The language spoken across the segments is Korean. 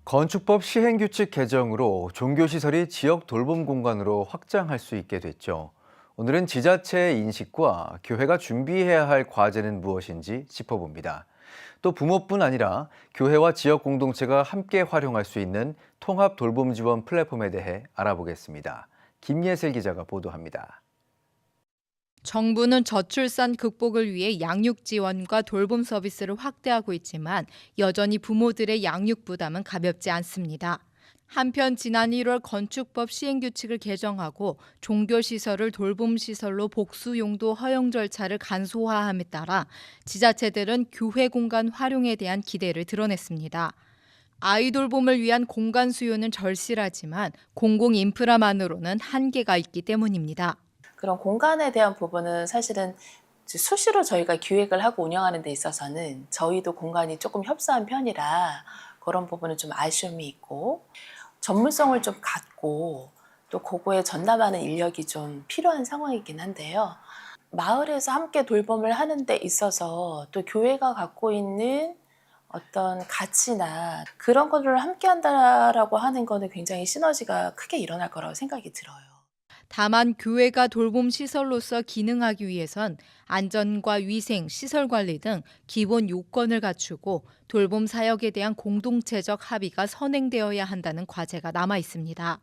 건축법 시행규칙 개정으로 종교시설이 지역 돌봄 공간으로 확장할 수 있게 됐죠. 오늘은 지자체의 인식과 교회가 준비해야 할 과제는 무엇인지 짚어봅니다. 또 부모뿐 아니라 교회와 지역 공동체가 함께 활용할 수 있는 통합 돌봄 지원 플랫폼에 대해 알아보겠습니다. 김예슬 기자가 보도합니다. 정부는 저출산 극복을 위해 양육 지원과 돌봄 서비스를 확대하고 있지만 여전히 부모들의 양육 부담은 가볍지 않습니다. 한편 지난 1월 건축법 시행규칙을 개정하고 종교시설을 돌봄시설로 복수 용도 허용 절차를 간소화함에 따라 지자체들은 교회 공간 활용에 대한 기대를 드러냈습니다. 아이 돌봄을 위한 공간 수요는 절실하지만 공공 인프라만으로는 한계가 있기 때문입니다. 그런 공간에 대한 부분은 사실은 수시로 저희가 기획을 하고 운영하는 데 있어서는 저희도 공간이 조금 협소한 편이라 그런 부분은 좀 아쉬움이 있고, 전문성을 좀 갖고 또 그거에 전담하는 인력이 좀 필요한 상황이긴 한데요. 마을에서 함께 돌봄을 하는 데 있어서 또 교회가 갖고 있는 어떤 가치나 그런 것들을 함께 한다라고 하는 거는 굉장히 시너지가 크게 일어날 거라고 생각이 들어요. 다만 교회가 돌봄 시설로서 기능하기 위해선 안전과 위생, 시설 관리 등 기본 요건을 갖추고 돌봄 사역에 대한 공동체적 합의가 선행되어야 한다는 과제가 남아 있습니다.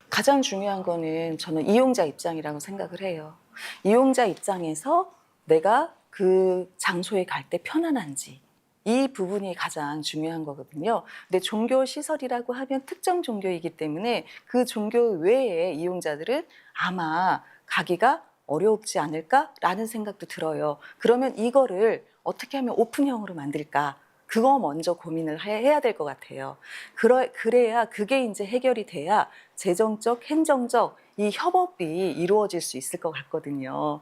가장 중요한 거는 저는 이용자 입장이라고 생각을 해요. 이용자 입장에서 내가 그 장소에 갈 때 편안한지, 이 부분이 가장 중요한 거거든요. 근데 종교 시설이라고 하면 특정 종교이기 때문에 그 종교 외의 이용자들은 아마 가기가 어렵지 않을까라는 생각도 들어요. 그러면 이거를 어떻게 하면 오픈형으로 만들까? 그거 먼저 고민을 해야 될 것 같아요. 그래야 그게 이제 해결이 돼야 재정적, 행정적 이 협업이 이루어질 수 있을 것 같거든요.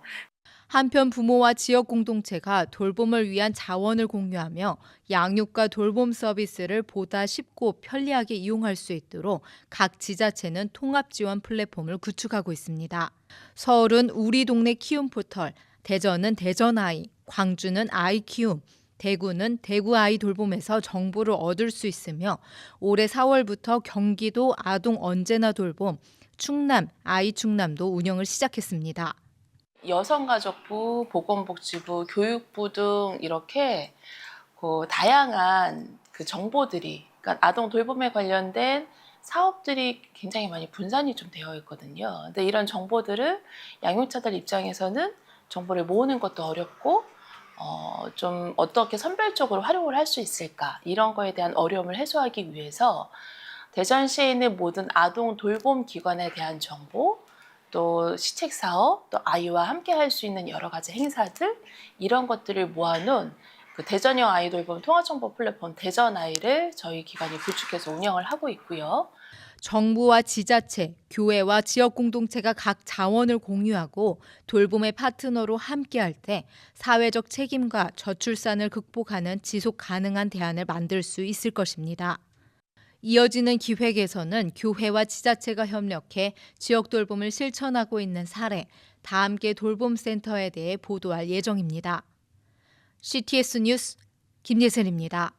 한편 부모와 지역 공동체가 돌봄을 위한 자원을 공유하며 양육과 돌봄 서비스를 보다 쉽고 편리하게 이용할 수 있도록 각 지자체는 통합 지원 플랫폼을 구축하고 있습니다. 서울은 우리 동네 키움 포털, 대전은 대전 아이, 광주는 아이 키움, 대구는 대구 아이 돌봄에서 정보를 얻을 수 있으며 올해 4월부터 경기도 아동 언제나 돌봄, 충남 아이 충남도 운영을 시작했습니다. 여성가족부, 보건복지부, 교육부 등 이렇게 다양한 정보들이, 그러니까 아동 돌봄에 관련된 사업들이 굉장히 많이 분산이 좀 되어 있거든요. 근데 이런 정보들을 양육자들 입장에서는 정보를 모으는 것도 어렵고, 좀 어떻게 선별적으로 활용을 할 수 있을까, 이런 거에 대한 어려움을 해소하기 위해서 대전시에 있는 모든 아동 돌봄 기관에 대한 정보, 또 시책 사업, 또 아이와 함께 할 수 있는 여러 가지 행사들, 이런 것들을 모아놓은 그 대전형 아이 돌봄 통합정보 플랫폼 대전 아이를 저희 기관이 구축해서 운영을 하고 있고요. 정부와 지자체, 교회와 지역 공동체가 각 자원을 공유하고 돌봄의 파트너로 함께할 때 사회적 책임과 저출산을 극복하는 지속 가능한 대안을 만들 수 있을 것입니다. 이어지는 기획에서는 교회와 지자체가 협력해 지역 돌봄을 실천하고 있는 사례, 다 함께 돌봄센터에 대해 보도할 예정입니다. CTS 뉴스 김예슬입니다.